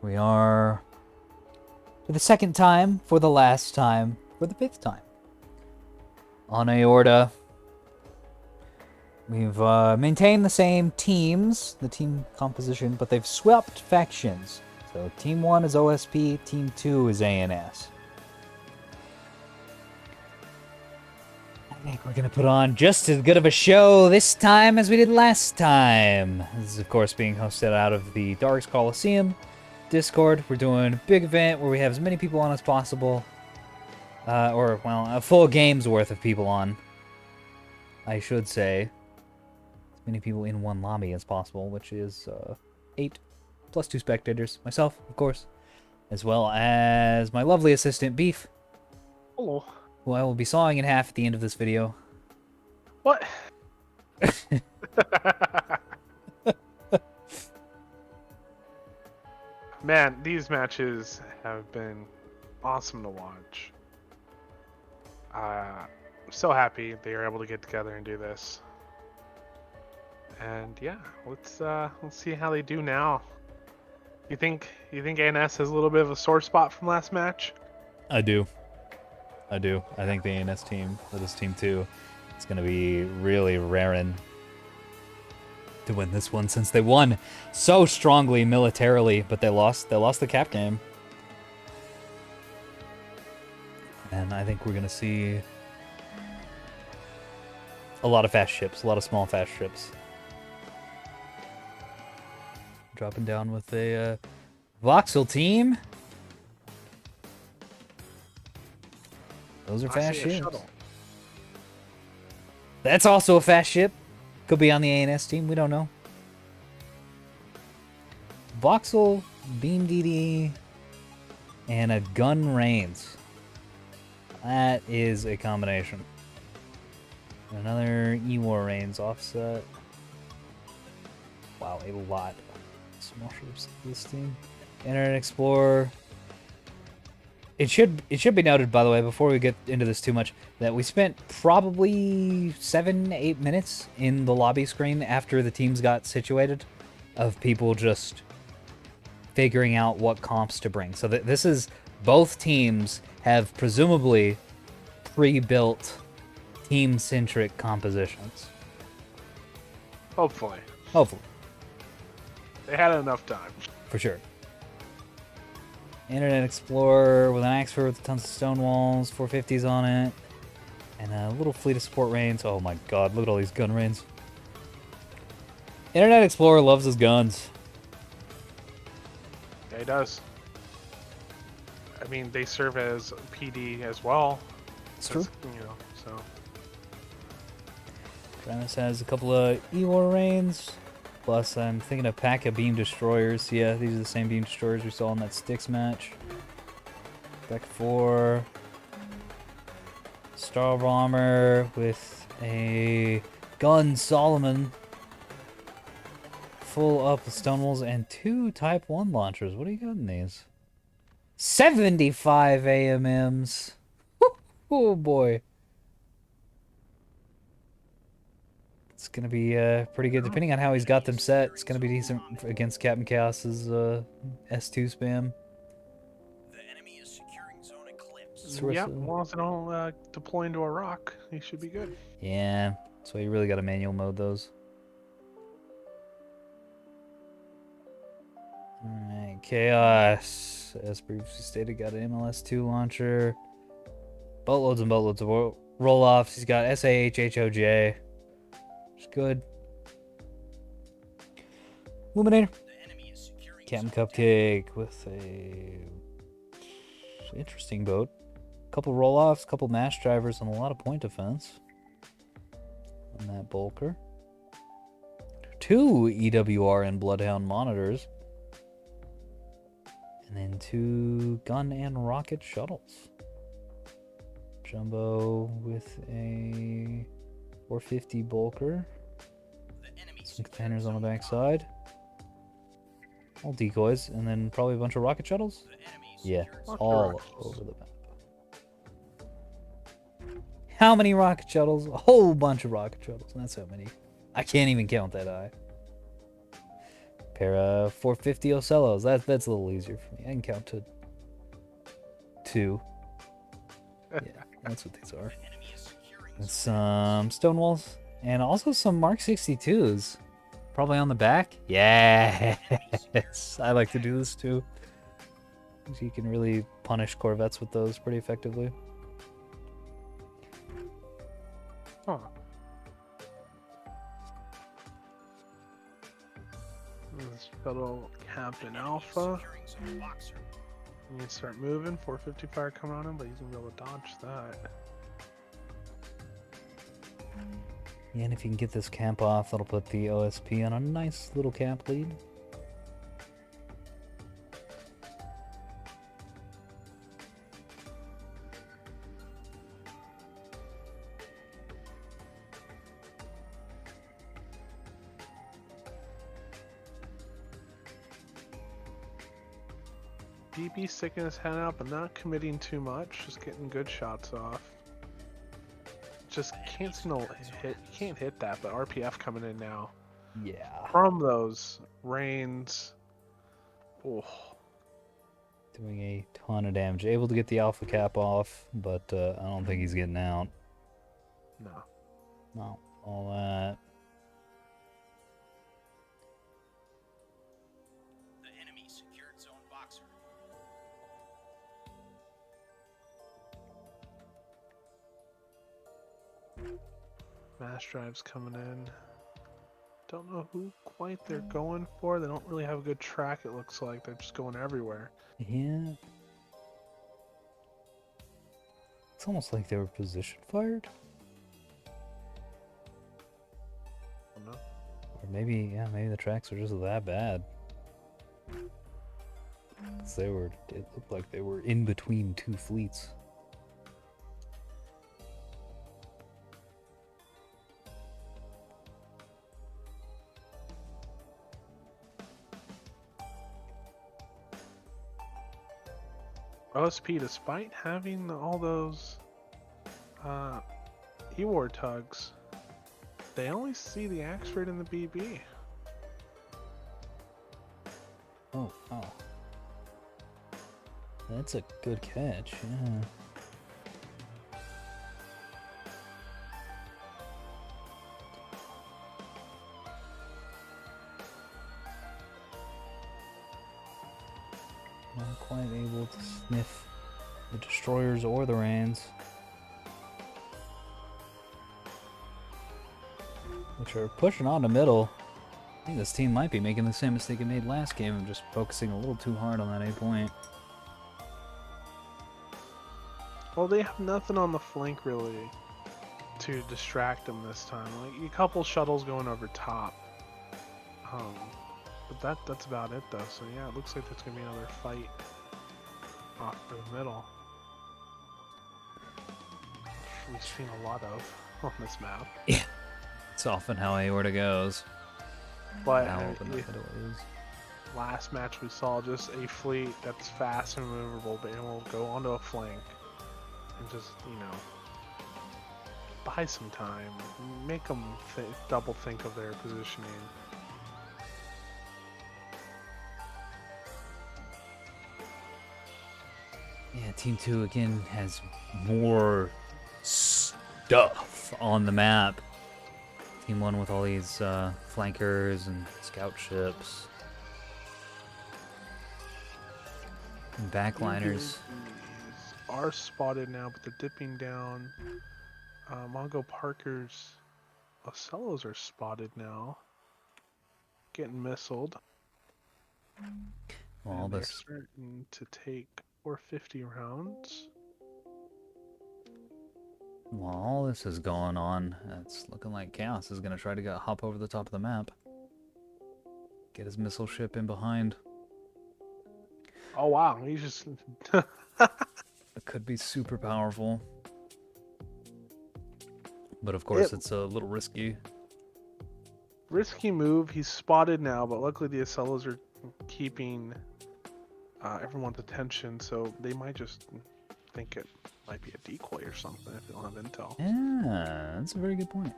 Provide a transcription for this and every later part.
We are, for the second time, for the last time, for the 5th time, on Aorta. We've maintained the same teams, the team composition, but they've swapped factions. So Team 1 is OSP, Team 2 is ANS. I think we're going to put on just as good of a show this time as we did last time. This is, of course, being hosted out of the Darks Colosseum Discord. We're doing a big event where we have as many people on as possible. Well, a full game's worth of people on, I should say. As many people in one lobby as possible, which is 8 plus 2 spectators. Myself, of course, as well as my lovely assistant, Beef. Hello. Who I will be sawing in half at the end of this video. What? Man, these matches have been awesome to watch. I'm so happy they were able to get together and do this. And yeah, let's see how they do now. You think ANS has a little bit of a sore spot from last match? I do. I think the ANS team, that is Team 2, is going to be really raring to win this one, since they won so strongly militarily, but they lost the cap game. And I think we're going to see a lot of fast ships, a lot of small fast ships. Dropping down with a Voxel team. Those are fast ships. Shuttle. That's also a fast ship. Could be on the ANS team. We don't know. Voxel, Beam DD, and a Gun Reigns. That is a combination. Another E-War Reigns offset. Wow, a lot of small ships this team. Internet Explorer. It should be noted, by the way, before we get into this too much, that we spent probably 7-8 minutes in the lobby screen after the teams got situated, of people just figuring out what comps to bring. So this is, both teams have presumably pre-built team-centric compositions. Hopefully. They had enough time. For sure. Internet Explorer with an Axford with tons of stone walls, 450s on it, and a little fleet of support Reigns. Oh my god, look at all these gun Reigns. Internet Explorer loves his guns. Yeah, he does. I mean, they serve as PD as well. It's true. You know, so. Travis has a couple of E-War Reigns. Plus, I'm thinking a pack of Beam Destroyers. Yeah, these are the same Beam Destroyers we saw in that Styx match. Back 4. Star Bomber with a Gun Solomon. Full up with Stonewalls and 2 Type 1 launchers. What do you got in these? 75 AMMs. Oh boy. It's going to be pretty good, depending on how he's got them set. It's going to be decent against Captain Chaos's S2 spam. The enemy is securing zone eclipse. Yep, as long as they don't deploy into a rock, he should be good. Yeah, so you really got to manual mode those. Alright, Chaos, as previously stated, got an MLS2 launcher. Boatloads and boatloads of roll-offs. He's got SAH, HOJ. Good. Luminator. Captain Cupcake with a interesting boat. Couple roll-offs, couple mash drivers, and a lot of point defense on that bulker. 2 EWR and Bloodhound monitors. And then 2 gun and rocket shuttles. Jumbo with a 450 bulker. Some containers on the backside. All decoys, and then probably a bunch of rocket shuttles. Yeah, all over the map. How many rocket shuttles? A whole bunch of rocket shuttles. That's how many. I can't even count that high. Pair of 450 Ocellos. That's a little easier for me. I can count to 2. Yeah, that's what these are. The enemy is securing And zone some Stonewalls. And also some Mark 62s. Probably on the back. Yes! I like to do this too. You can really punish Corvettes with those pretty effectively. Huh. This fellow Captain Alpha. securing zone boxer. You can start moving. 450 fire coming on him, but he's gonna be able to dodge that. Yeah, and if you can get this camp off, that'll put the OSP on a nice little camp lead. BB sticking his head out, but not committing too much. Just getting good shots off. Just can't seem to hit. Can't hit that, but RPF coming in now Yeah. from those rains. Oh, Doing a ton of damage. Able to get the alpha cap off, but I don't think he's getting out. no. No. All that. The enemy secured zone boxer. Mass drives coming in. Don't know who quite they're going for. They don't really have a good track, it looks like. They're just going everywhere. Yeah. It's almost like they were position fired. I don't know. Or maybe, yeah, maybe the tracks are just that bad. 'Cause it looked like they were in between 2 fleets. OSP, despite having all those Ewar tugs, they only see the axe rate in the BB. Oh, wow. That's a good catch, yeah. Not quite able to sniff the destroyers or the rains, which are pushing on the middle. I think this team might be making the same mistake it made last game of just focusing a little too hard on that 8 point. Well, they have nothing on the flank really to distract them this time. Like a couple shuttles going over top. But that's about it though. So yeah, it looks like there's gonna be another fight off for the middle. We've seen a lot of on this map. Yeah. It's often how Aorta goes. But How open the if- middle is. last match we saw just a fleet that's fast and maneuverable, but it will go onto a flank and just, you know, buy some time, make them double think of their positioning. Yeah, Team 2 again has more stuff on the map. Team 1 with all these flankers and scout ships. And backliners. Are spotted now, but they're dipping down. Mongo Parker's Ocellos are spotted now. Getting missiled. Well, And they're this starting to take 450 rounds. while all this is going on, it's looking like Chaos is gonna try to hop over the top of the map. Get his missile ship in behind. Oh wow, he's just It could be super powerful. But of course, it's a little risky. risky move. He's spotted now, but luckily the Ocellos are keeping everyone's attention, so they might just think it might be a decoy or something if they don't have intel. Yeah, that's a very good point.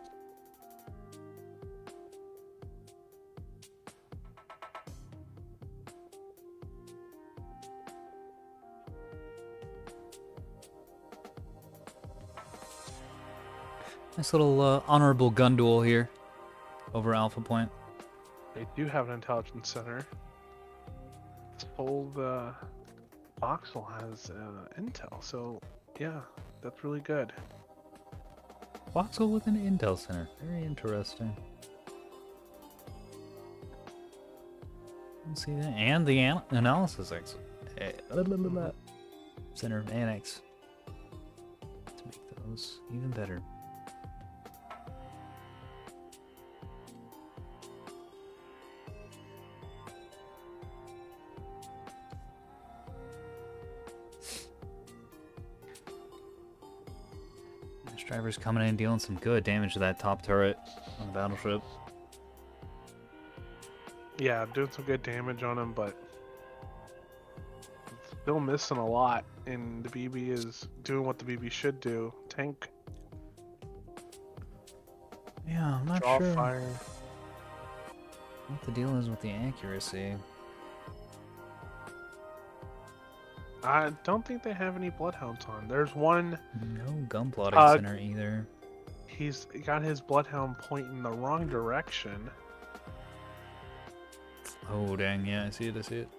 Nice little honorable gun duel here over Alpha Point. They do have an intelligence center. This whole voxel has intel, so yeah, that's really good. Voxel with an intel center. Very interesting. Let's see that. And the analysis center annex. To make those even better. Driver's coming in dealing some good damage to that top turret on the battleship. Yeah, doing some good damage on him, but still missing a lot. And the BB is doing what the BB should do: tank, Yeah, I'm not draw sure fire. what the deal is with the accuracy. I don't think they have any bloodhounds on. There's one. No gun plotting center either. He's got his bloodhound pointing the wrong direction. Oh dang, yeah, I see it, I see it.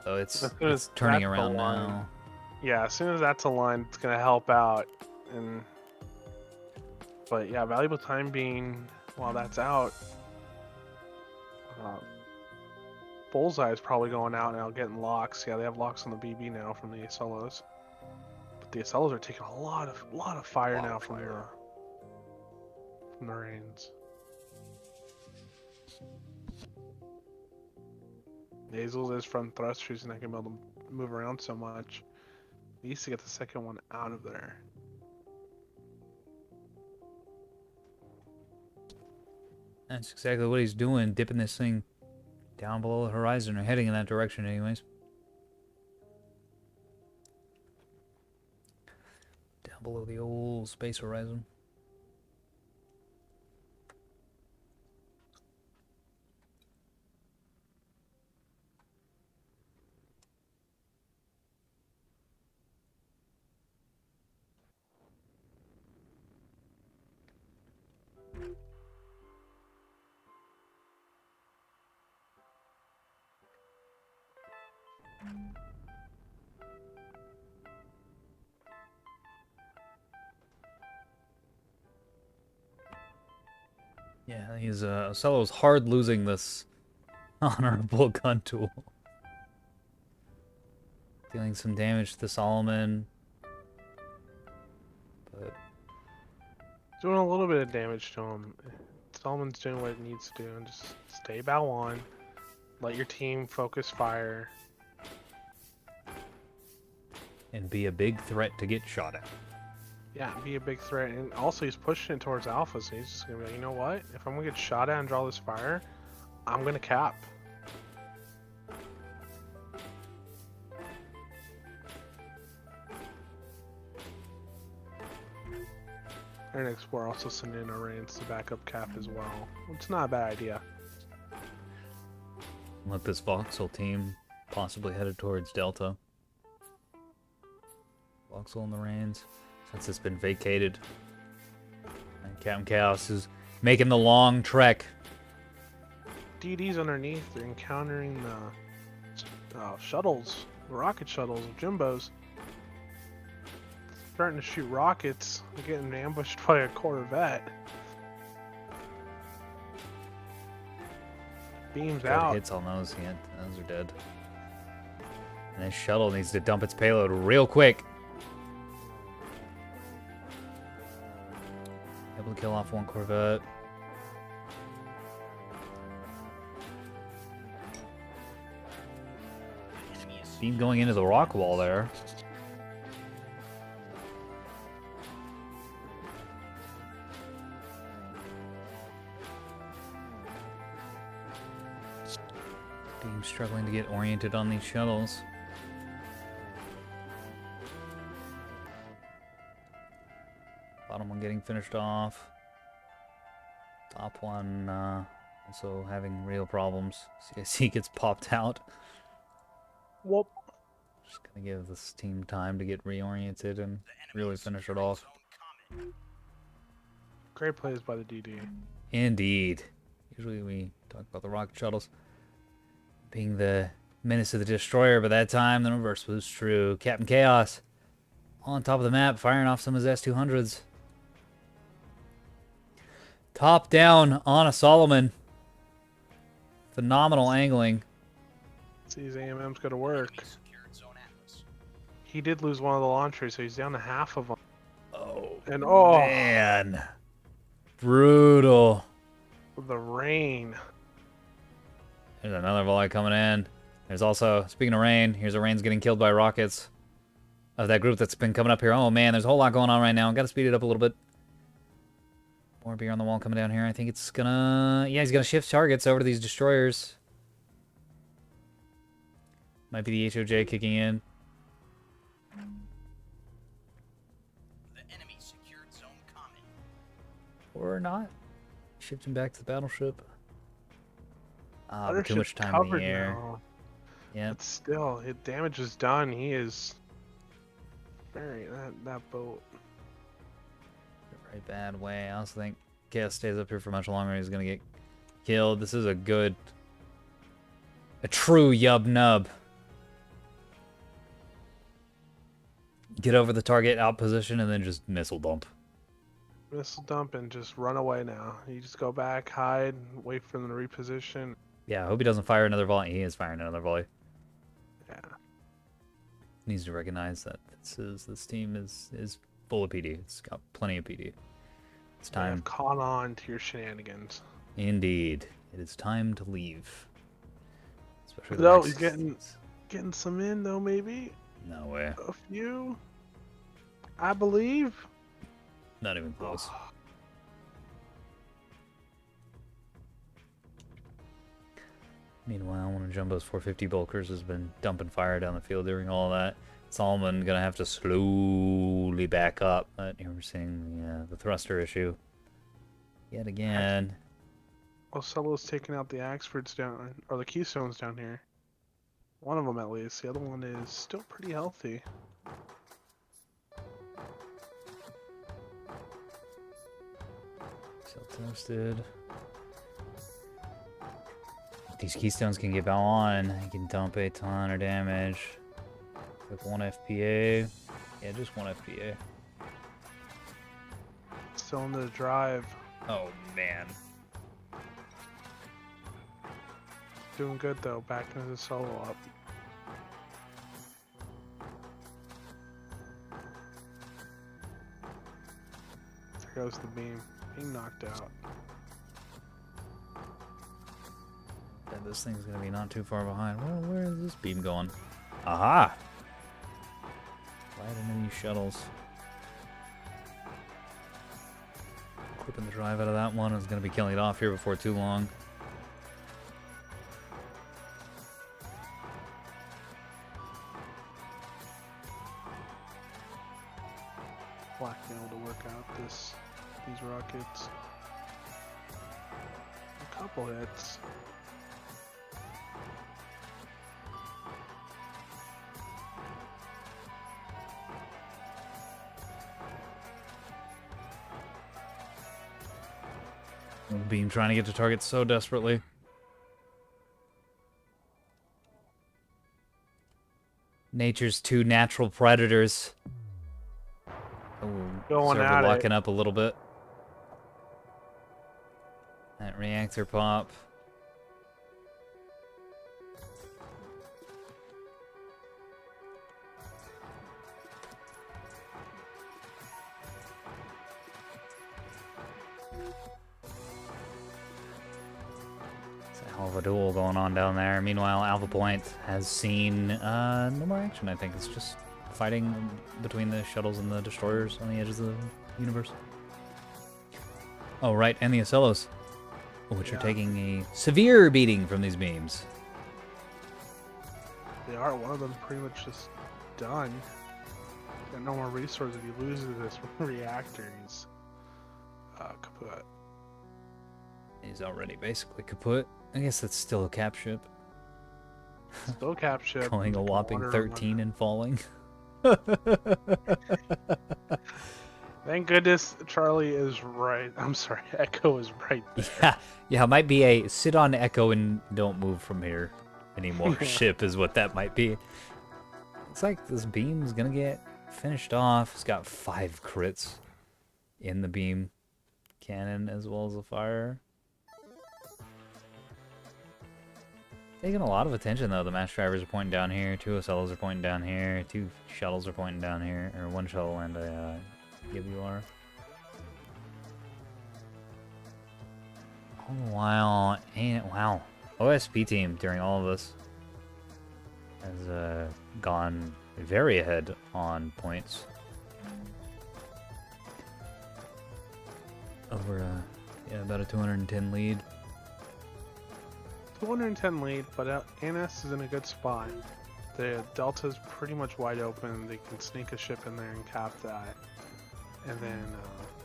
Oh, it's As soon as turning that's around aligned. now. Yeah, as soon as that's aligned, it's gonna help out. But yeah, valuable time being while that's out. Bullseye is probably going out now, getting locks. Yeah, they have locks on the BB now from the Acellos. But the Acellos are taking a lot of fire now from the Reigns. Hazel's is front thrust, she's not gonna be able to move around so much. He needs to get the second one out of there. That's exactly what he's doing, dipping this thing down below the horizon, or heading in that direction anyways. Down below the old space horizon. Yeah, he's Ocello's hard losing this honorable gun tool. Dealing some damage to Solomon. But Doing a little bit of damage to him. Solomon's doing what it needs to do, and just stay bow on. Let your team focus fire. and be a big threat to get shot at. Yeah, be a big threat. And also, he's pushing it towards Alpha, so he's just gonna be like, you know what? If I'm gonna get shot at and draw this fire, I'm gonna cap. And Explorer also sending in a Reigns to back up cap as well. It's not a bad idea. Let this voxel team possibly headed towards Delta. Voxel in the reins, since it's been vacated. And Captain Chaos is making the long trek. DD's underneath. They're encountering the shuttles, the rocket shuttles of Jimbos. Starting to shoot rockets. They're getting ambushed by a Corvette. Beams Good out. hits on those. Yeah, those are dead. And this shuttle needs to dump its payload real quick. Able to kill off one Corvette. Beam going into the rock wall there. Beam struggling to get oriented on these shuttles. Bottom one getting finished off. Top one also having real problems. CIC gets popped out. Whoop. Just gonna give this team time to get reoriented and really finish it off. Great plays by the DD. Indeed. Usually we talk about the rocket shuttles being the menace of the destroyer, but that time the reverse was true. Captain Chaos on top of the map, firing off some of his S-200s. Top down on a Solomon. Phenomenal angling. These AMM's got to work. Enemy secured Zone Atlas. He did lose one of the launchers, so he's down to half of them. Oh, And man. Brutal. the rain. There's another volley coming in. There's also, speaking of rain, here's a rain's getting killed by rockets of that group that's been coming up here. Oh, man, there's a whole lot going on right now. Got to speed it up a little bit. More beer on the wall coming down here. I think it's gonna... Yeah, he's gonna shift targets over to these destroyers. Might be the HOJ kicking in. The enemy secured Zone Comet. Or not. Shifting back to the battleship. Ah, but Other too much ship's time in the covered air. now. Yep. But still, his damage is done. He is very that boat. Very bad way. I also think Chaos stays up here for much longer. He's gonna get killed. This is a true yub nub. Get over the target out position and then just missile dump. Missile dump and just run away now. You just go back, hide, wait for them to reposition. Yeah, I hope he doesn't fire another volley. He is firing another volley. Yeah. Needs to recognize that this team is full of PD. It's got plenty of PD. It's time. I've caught on to your shenanigans. Indeed, it is time to leave. Especially the No, next- he's getting some in though, maybe No way. a few. I believe. Not even close. Meanwhile, one of Jumbo's 450 bulkers has been dumping fire down the field during all that. Solomon gonna have to slowly back up, but here we're seeing the thruster issue yet again. Ocelo's taking out the Axfords down, or the Keystones down here. One of them at least. The other one is still pretty healthy. Still toasted. These Keystones can get on. He can dump a ton of damage. Like 1 FPA. Yeah, just 1 FPA. Still into the drive. Oh, man. Doing good though. Back into the solo up. There goes the beam. Being knocked out. Yeah, this thing's gonna be not too far behind. Well, where is this beam going? Aha! Right into these shuttles. Clipping the drive out of that one is gonna be killing it off here before too long. Black being able to work out these rockets. A couple hits. Beam trying to get to target so desperately. Nature's two natural predators. Oh, Going server at it. locking up a little bit. That reactor pop. It's a hell of a duel going on down there. Meanwhile, Alpha Point has seen no more action, I think. It's just fighting between the shuttles and the destroyers on the edges of the universe. Oh, right, and the Ocelos, which are taking a severe beating from these beams. They are. One of them pretty much just done. Got no more resources. If you lose this reactor, he's kaput. He's already basically kaput. I guess that's still a cap ship. Still cap ship. Going a whopping Water 13 and falling. And Thank goodness Charlie is right. I'm sorry, Echo is right there. Yeah, it might be a sit on Echo and don't move from here anymore ship is what that might be. Looks like this beam's gonna get finished off. It's got 5 crits in the beam cannon as well as the fire. Taking a lot of attention though. The mass drivers are pointing down here, 2 Ocellos are pointing down here, 2 shuttles are pointing down here, or 1 shuttle and a WR. All the while, wow. OSP team during all of this has gone very ahead on points. Over about a 210 lead. 210 lead, but ANS is in a good spot. The Delta's pretty much wide open. They can sneak a ship in there and cap that. And then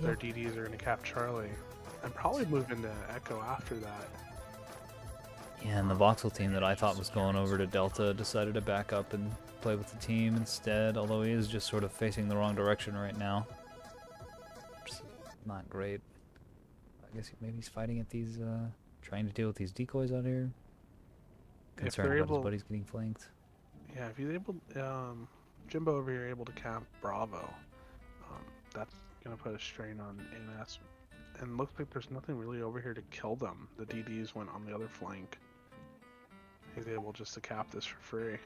their DDs are going to cap Charlie. And probably move into Echo after that. Yeah, and the voxel team that I thought was going over to Delta decided to back up and play with the team instead, although he is just sort of facing the wrong direction right now. Which is not great. I guess maybe he's fighting at these, trying to deal with these decoys out here. Concerned about his buddies getting flanked. Yeah, if he's able, Jimbo over here able to cap Bravo, that's going to put a strain on ANS. And looks like there's nothing really over here to kill them. The DDs went on the other flank. He's able just to cap this for free.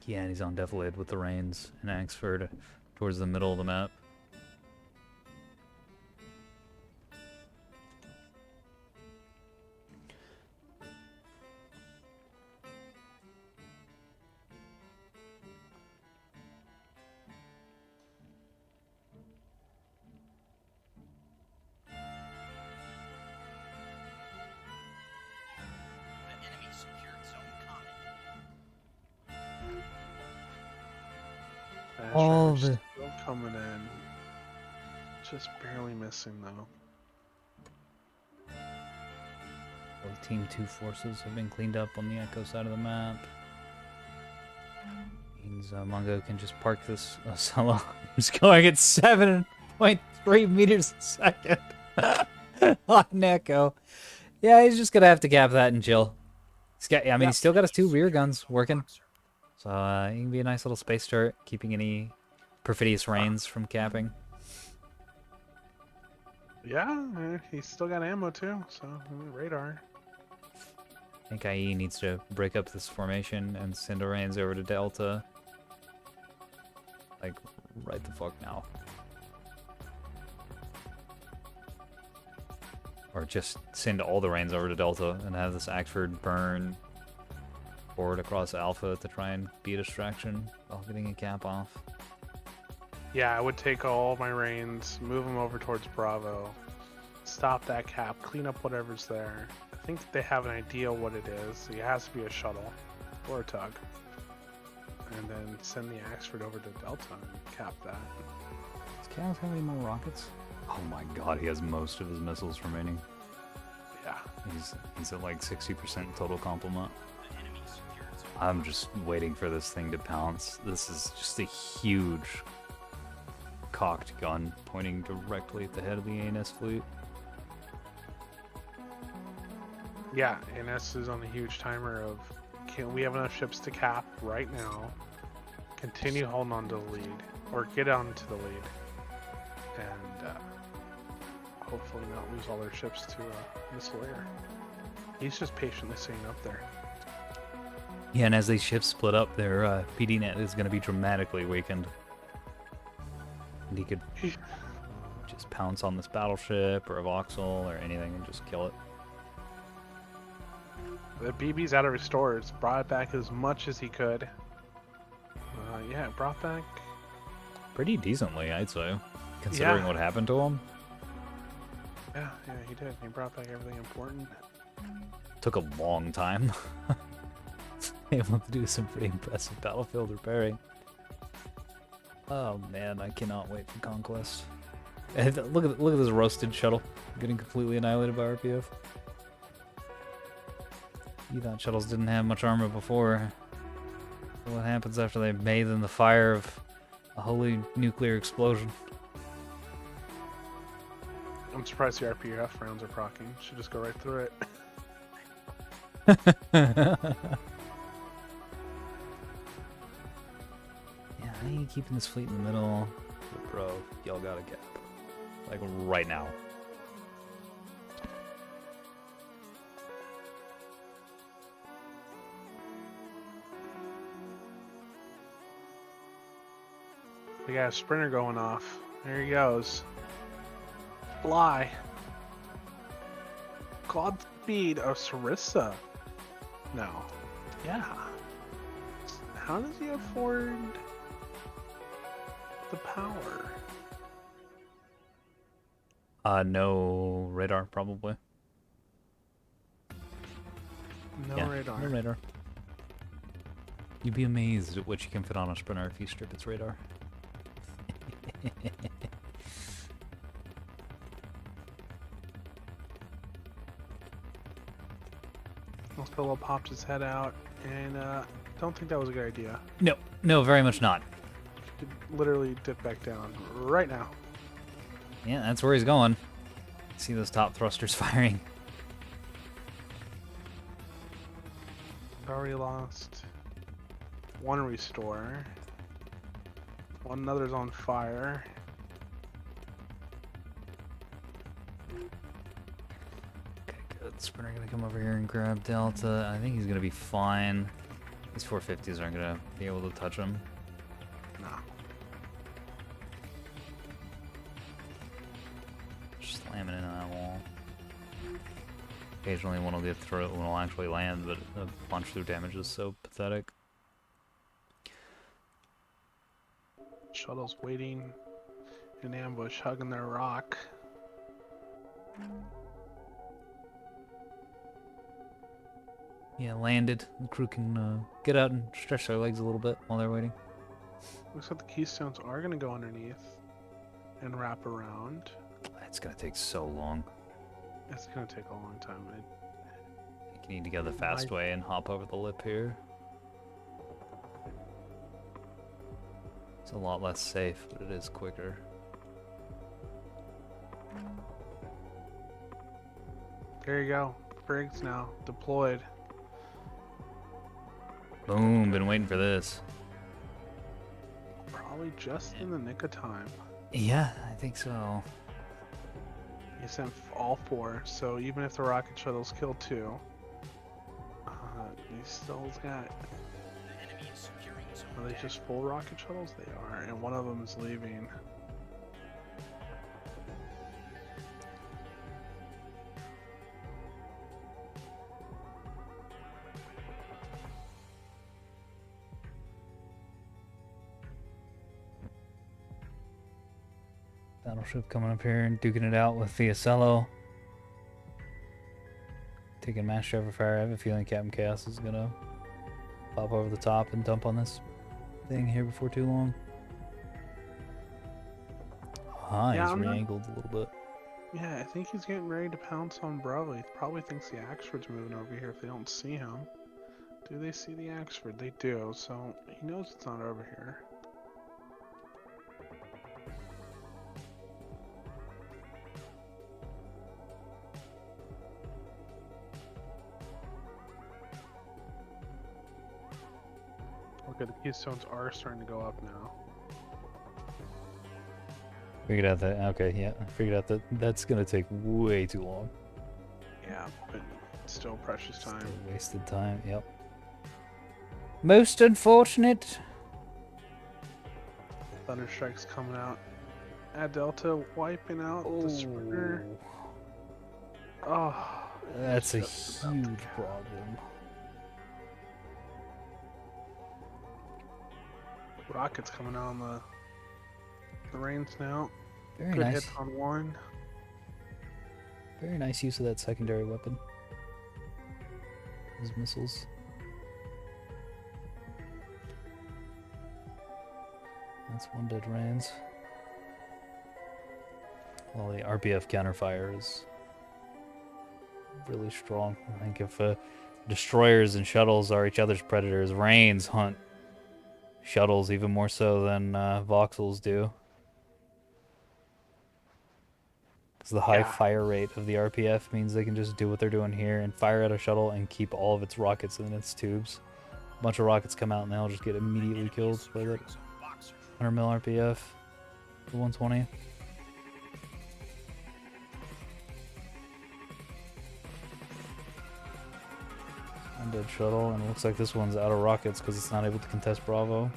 Yeah, and he's on defilade with the reins and Axford towards the middle of the map. The enemy secured zone coming. All Asher's the- still coming in. Just barely missing though. Both Team 2 forces have been cleaned up on the Echo side of the map. Means Mungo can just park this solo. He's going at 7.3 meters a second on Echo. Yeah, he's just gonna have to cap that and chill. He's got, I mean, he's still got his 2 rear guns working, so he can be a nice little space turret, keeping any perfidious reins from capping. Yeah, he's still got ammo too, so radar. I think IE needs to break up this formation and send a reins over to Delta. Like, right the fuck now. Or just send all the reins over to Delta and have this Axford burn forward across Alpha to try and be a distraction while getting a cap off. Yeah, I would take all my reins, move them over towards Bravo, stop that cap, clean up whatever's there. I think they have an idea what it is. It has to be a shuttle or a tug. And then send the Axford over to Delta and cap that. Does Chaos have any more rockets? Oh my god, he has most of his missiles remaining. Yeah. He's at like 60% total complement. The enemy secured zone. I'm just waiting for this thing to pounce. This is just a huge cocked gun pointing directly at the head of the ANS fleet. Yeah, ANS is on a huge timer of, can we have enough ships to cap right now, continue holding on to the lead, or get onto the lead, and hopefully not lose all their ships to missile air. He's just patiently sitting up there. Yeah, and as these ships split up, their PD net is going to be dramatically weakened. And he could just pounce on this battleship or a voxel or anything and just kill it. The BB's out of restores, brought it back as much as he could. Yeah, brought back. Pretty decently, I'd say, considering what happened to him. Yeah, he did. He brought back everything important. Took a long time. Able to do some pretty impressive battlefield repairing. Oh man, I cannot wait for Conquest. And look at this roasted shuttle getting completely annihilated by RPF. You thought shuttles didn't have much armor before. What happens after they bathe in the fire of a holy nuclear explosion? I'm surprised the RPF rounds are proccing. Should just go right through it. Yeah, I ain't keeping this fleet in the middle. But bro, y'all gotta get up. Like right now. We got a sprinter going off. There he goes. Fly. Godspeed of Sarissa. No. Yeah. How does he afford the power? No radar, probably. No Yeah, radar. no radar. You'd be amazed at what you can fit on a sprinter if you strip its radar. Pillow popped his head out, and don't think that was a good idea. No, no, very much not. Could literally dip back down right now. Yeah, that's where he's going. See those top thrusters firing. Already lost one restore. One another's on fire. Okay, good. Sprinter gonna come over here and grab Delta. I think he's gonna be fine. These 450s aren't gonna be able to touch him. Nah. Slamming into that wall. Occasionally one will get through, one will actually land, but the punch through damage is so pathetic. Shuttle's waiting in ambush, hugging their rock. Yeah, landed. The crew can get out and stretch their legs a little bit while they're waiting. Looks like the keystones are going to go underneath and wrap around. It's gonna take so long. It's going to take a long time. I think you need to go the fast way and hop over the lip here. It's a lot less safe, but it is quicker. There you go. Briggs now deployed. Boom, been waiting for this. Probably just in the nick of time. Yeah, I think so. He sent all four, so even if the rocket shuttles kill two, he still's got. The enemy is securing zone Are they just full rocket shuttles? They are, and one of them is leaving. Battleship coming up here and duking it out with Fiacello. Taking mass driver fire. I have a feeling Captain Chaos is gonna pop over the top and dump on this thing here before too long. Ah, Yeah, he's I'm not- re-angled a little bit. Yeah, I think he's getting ready to pounce on Bravo. He probably thinks the Axford's moving over here if they don't see him. Do they see the Axford? They do, so he knows it's not over here. Okay, the keystones are starting to go up now. Figured out that. Okay, yeah, I figured out that that's gonna take way too long. Yeah, but still precious time. Still wasted time. Yep. Most unfortunate. Thunderstrike's coming out. At Delta wiping out the sprinter. Oh, That's a just about to huge count. problem. Rockets coming out on the reins now. Very Good nice. hits on one. Very nice use of that secondary weapon. Those missiles. That's one dead Rands. Well, the RPF counterfire is really strong. I think if destroyers and shuttles are each other's predators, Rains hunt shuttles even more so than voxels do. Because the high Yeah. fire rate of the RPF means they can just do what they're doing here and fire at a shuttle and keep all of its rockets in its tubes. A bunch of rockets come out and they'll just get immediately killed by that 100 mil RPF. The 120. Undead shuttle, and it looks like this one's out of rockets because it's not able to contest Bravo.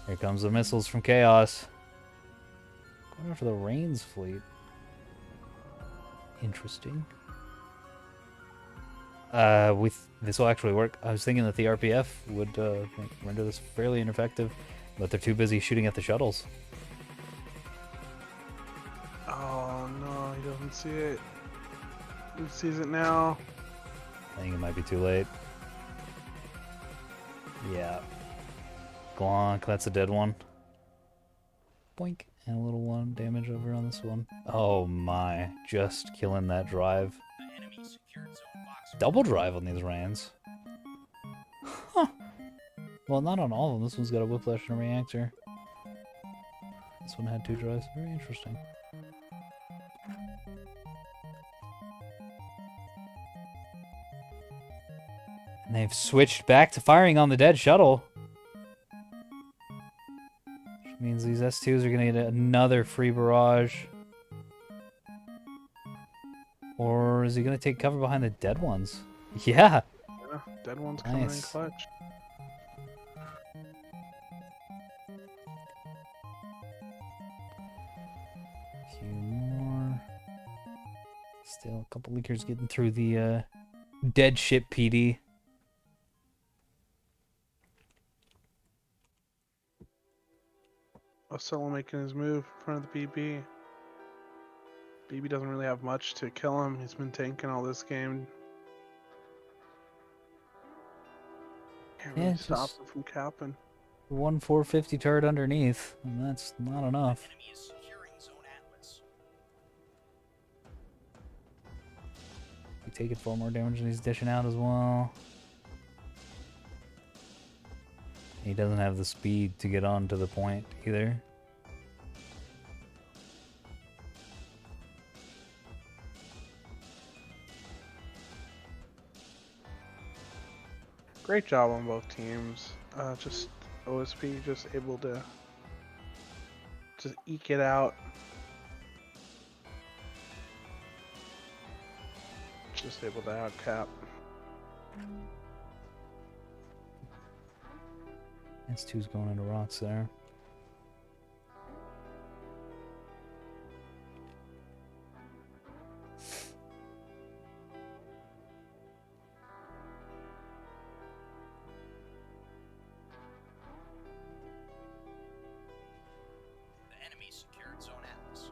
Here comes the missiles from Chaos. Going after the Rains fleet. Interesting. This will actually work. I was thinking that the RPF would render this fairly ineffective, but they're too busy shooting at the shuttles. Oh no, he doesn't see it. He sees it now. I think it might be too late. Yeah. Glonk, that's a dead one. Boink. And a little one damage over on this one. Oh my, just killing that drive. Double drive on these Rans. Huh. Well, not on all of them. This one's got a whiplash and a reactor. This one had 2 drives. Very interesting. And they've switched back to firing on the dead shuttle. Which means these S2s are going to get another free barrage. Or is he going to take cover behind the dead ones? Yeah. Yeah, dead one's coming in Nice. clutch. A few more. Still a couple leakers getting through the dead ship PD. Osella making his move in front of the BB. BB doesn't really have much to kill him. He's been tanking all this game. Can't really Yeah, stop just- him from capping. 1 450 turret underneath, and that's not enough. Enemy is securing Zone Atlas. He's taking 4 more damage and he's dishing out as well. He doesn't have the speed to get on to the point either. Great job on both teams. Just OSP just able to just eke it out. Just able to outcap. S2's going into rocks there. The enemy secured Zone Atlas.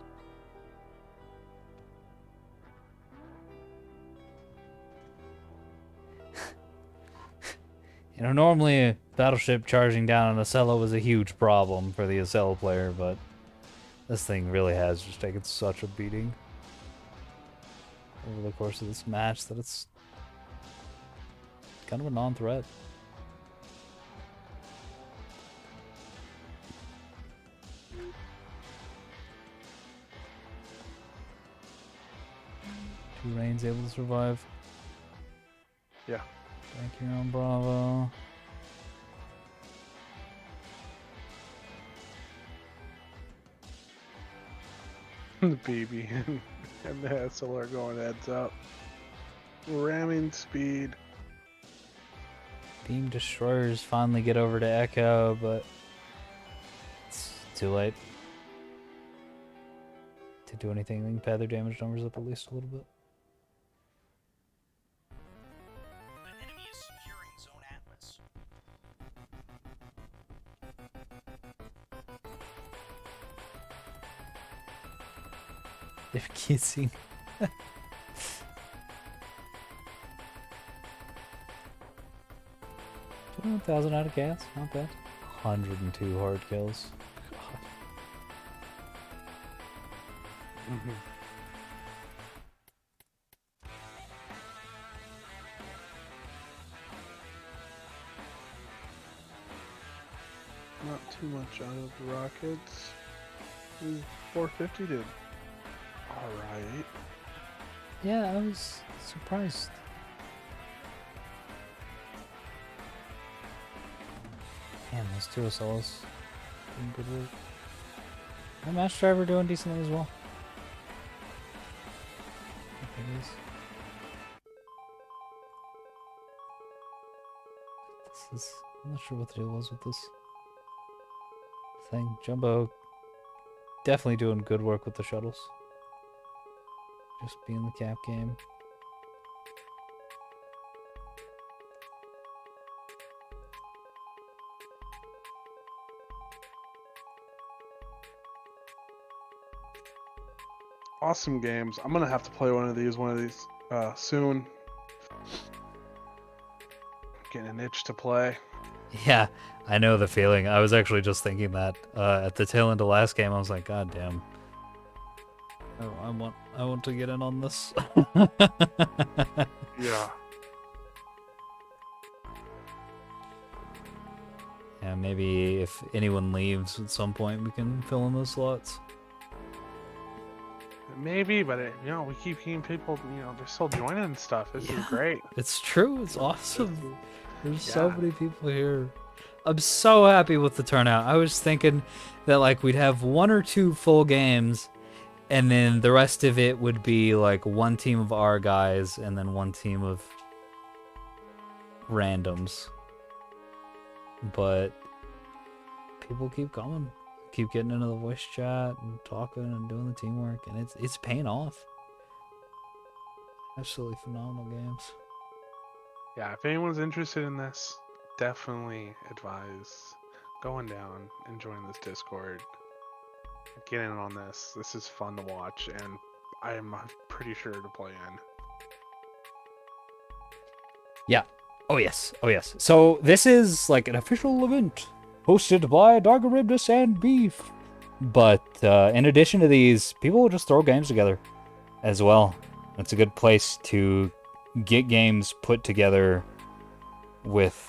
You know, normally a battleship charging down on Osella was a huge problem for the Osella player, but this thing really has just taken such a beating over the course of this match that it's kind of a non-threat. Two Rains able to survive. Yeah. Back here on Bravo. The BB and the SL are going heads up. Ramming speed. Beam destroyers finally get over to Echo, but it's too late to do anything. They can pad their damage numbers up at least a little bit. The enemy is securing Zone Atlas. They're kissing. 21,000 out of gas, not bad. 102 hard kills. God. not too much out of the Rockets. 450 did alright. Yeah, I was surprised. Man, those two assaults doing good work. And Match Driver doing decently as well. I think it is. I'm not sure what the deal was with this thing. Jumbo definitely doing good work with the shuttles. Just being the cap game. Awesome games. I'm gonna have to play one of these soon. Getting an itch to play. Yeah, I know the feeling. I was actually just thinking that at the tail end of last game. I was like, God damn. I want to get in on this. Yeah. Yeah, maybe if anyone leaves at some point, we can fill in those slots. Maybe, but we keep seeing people, they're still joining and stuff. This is great. It's true. It's awesome. There's so Yeah. many people here. I'm so happy with the turnout. I was thinking that like we'd have 1 or 2 full games, and then the rest of it would be like one team of our guys and then one team of randoms. But people keep coming, keep getting into the voice chat and talking and doing the teamwork, and it's paying off. Absolutely phenomenal games. Yeah, if anyone's interested in this, definitely advise going down and joining this Discord. Get in on this. This is fun to watch, and I am pretty sure to play in. Yeah. Oh yes. Oh yes. So this is like an official event hosted by Dargaribdus and Beef. But in addition to these, people will just throw games together as well. It's a good place to get games put together with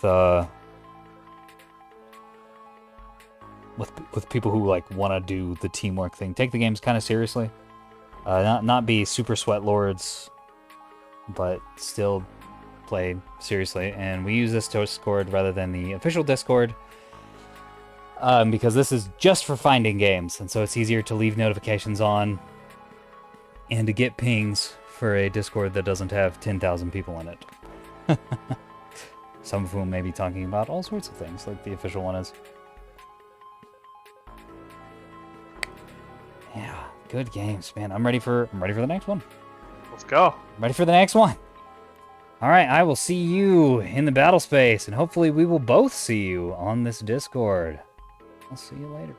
people who like want to do the teamwork thing. Take the games kind of seriously. Not be super sweat lords, but still play seriously. And we use this Discord rather than the official Discord because this is just for finding games, and so it's easier to leave notifications on and to get pings for a Discord that doesn't have 10,000 people in it. Some of whom may be talking about all sorts of things, like the official one is. Yeah, good games, man. I'm ready for the next one. Let's go. I'm ready for the next one. All right, I will see you in the battle space, and hopefully we will both see you on this Discord. I'll see you later.